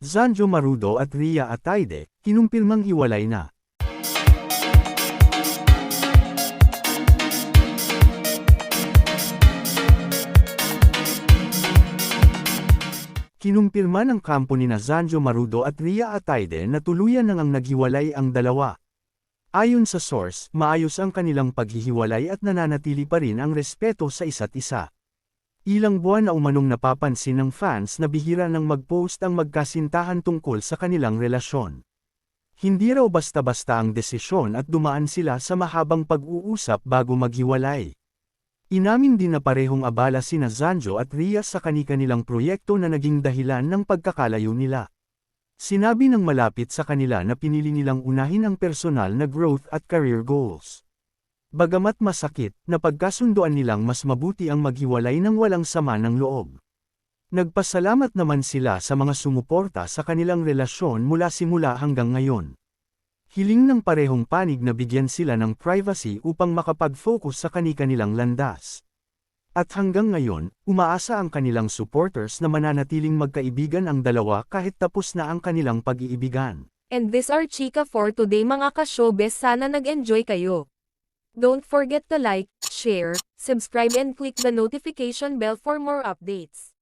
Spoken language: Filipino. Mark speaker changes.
Speaker 1: Zanjo Marudo at Rhea Ataide, kinumpirmang hiwalay na. Kinumpirma ng kampo nina Zanjo Marudo at Rhea Ataide na tuluyan nang ang naghiwalay ang dalawa. Ayon sa source, maayos ang kanilang paghihiwalay at nananatili pa rin ang respeto sa isa't isa. Ilang buwan na umanong napapansin ng fans na bihira nang mag-post ang magkasintahan tungkol sa kanilang relasyon. Hindi raw basta-basta ang desisyon at dumaan sila sa mahabang pag-uusap bago maghiwalay. Inamin din na parehong abala sina Zanjo at Rhea sa kani-kanilang proyekto na naging dahilan ng pagkakalayo nila. Sinabi ng malapit sa kanila na pinili nilang unahin ang personal na growth at career goals. Bagamat masakit, napagkasunduan nilang mas mabuti ang maghiwalay ng walang sama ng loob. Nagpasalamat naman sila sa mga sumuporta sa kanilang relasyon mula simula hanggang ngayon. Hiling ng parehong panig na bigyan sila ng privacy upang makapag-focus sa kani-kanilang landas. At hanggang ngayon, umaasa ang kanilang supporters na mananatiling magkaibigan ang dalawa kahit tapos na ang kanilang pag-iibigan.
Speaker 2: And this are chika for today mga ka-showbiz, sana nag-enjoy kayo. Don't forget to like, share, subscribe and click the notification bell for more updates.